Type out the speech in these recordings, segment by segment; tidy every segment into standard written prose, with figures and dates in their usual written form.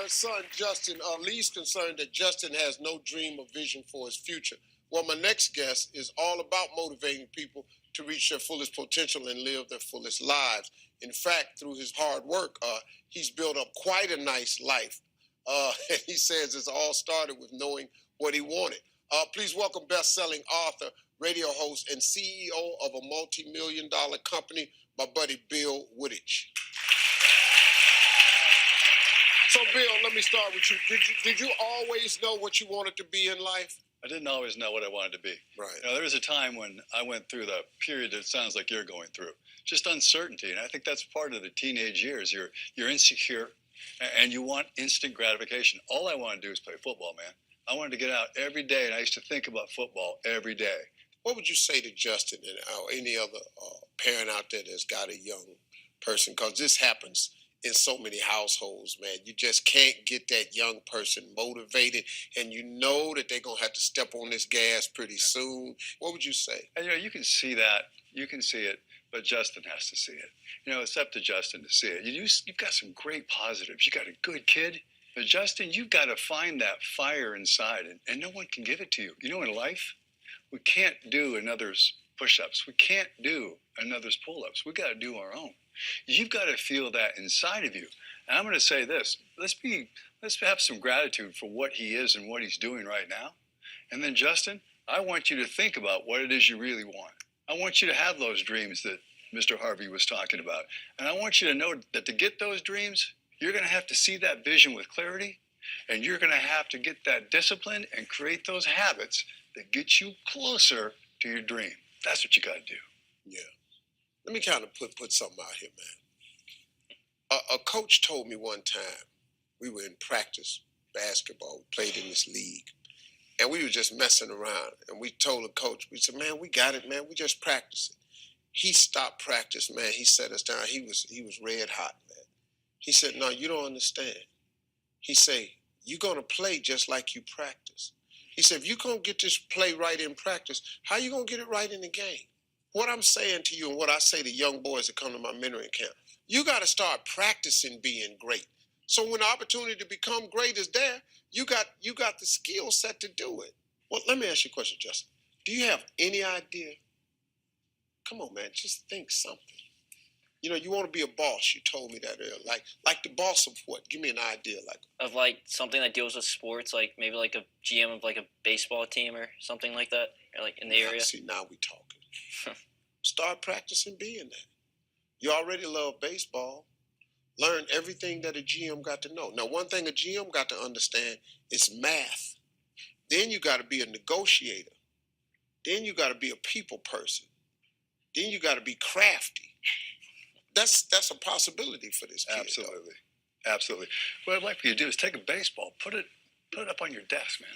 son, Justin, Lee's concerned that Justin has no dream or vision for his future. Well, my next guest is all about motivating people to reach their fullest potential and live their fullest lives. In fact, through his hard work, he's built up quite a nice life. And he says it's all started with knowing what he wanted. Please welcome best-selling author, radio host, and CEO of a multi-million-dollar company, my buddy Bill Wooditch. So, Bill, let me start with you. Did you always know what you wanted to be in life? I didn't always know what I wanted to be. Right. You know, there was a time when I went through the period that sounds like you're going through, just uncertainty. And I think that's part of the teenage years. You're insecure and you want instant gratification. All I wanted to do is play football, man. I wanted to get out every day, and I used to think about football every day. What would you say to Justin and any other parent out there that's got a young person? Because this happens in so many households, man. You just can't get that young person motivated, and you know that they're going to have to step on this gas pretty soon. What would you say? And, you know, you can see that. You can see it, but Justin has to see it. You know, it's up to Justin to see it. You've got some great positives. You got a good kid. But, Justin, you've got to find that fire inside, and no one can give it to you. You know, in life, we can't do another's push-ups. We can't do another's pull-ups. We got to do our own. You've got to feel that inside of you. And I'm going to say this. Let's have some gratitude for what he is and what he's doing right now. And then, Justin, I want you to think about what it is you really want. I want you to have those dreams that Mr. Harvey was talking about. And I want you to know that to get those dreams, you're going to have to see that vision with clarity. And you're going to have to get that discipline and create those habits that get you closer to your dream. That's what you got to do. Yeah. Let me kind of put something out here, man. A coach told me one time, we were in practice basketball, we played in this league, and we were just messing around. And we told the coach, we said, man, we got it, man, we just practicing. He stopped practice, man. He sat us down. He was red hot, man. He said, no, you don't understand. He said, you're going to play just like you practice. He said, if you're going to get this play right in practice, how you going to get it right in the game? What I'm saying to you and what I say to young boys that come to my mentoring camp, you got to start practicing being great. So when the opportunity to become great is there, you got the skill set to do it. Well, let me ask you a question, Justin. Do you have any idea? Come on, man, just think something. You know, you want to be a boss. You told me that earlier. Like the boss of what? Give me an idea. Of like something that deals with sports, like maybe like a GM of like a baseball team or something like that, or like in the area. See, now we talking. Start practicing being that. You already love baseball. Learn everything that a GM got to know. Now, one thing a GM got to understand is math. Then you got to be a negotiator. Then you got to be a people person. Then you got to be crafty. That's a possibility for this kid. Absolutely. Absolutely. What I'd like for you to do is take a baseball, put it up on your desk, man.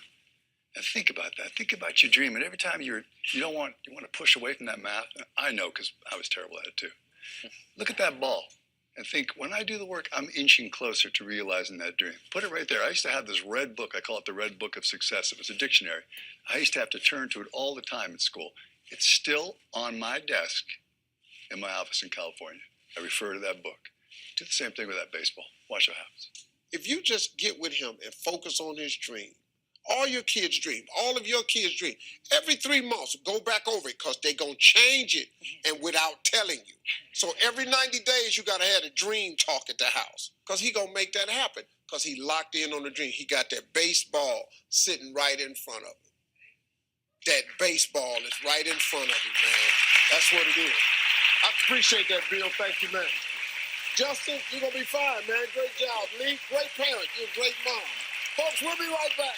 And think about that. Think about your dream. And every time you want to push away from that math. I know, because I was terrible at it too. Look at that ball and think, when I do the work, I'm inching closer to realizing that dream. Put it right there. I used to have this red book. I call it the Red Book of Success. It was a dictionary. I used to have to turn to it all the time in school. It's still on my desk in my office in California. I refer to that book. Do the same thing with that baseball. Watch what happens. If you just get with him and focus on his dream, all your kids' dream, all of your kids' dream, every 3 months, go back over it, because they're going to change it and without telling you. So every 90 days, you got to have a dream talk at the house, because he going to make that happen, because he locked in on the dream. He got that baseball sitting right in front of him. That baseball is right in front of him, man. That's what it is. I appreciate that, Bill. Thank you, man. Justin, you're going to be fine, man. Great job. Lee, great parent. You're a great mom. Folks, we'll be right back.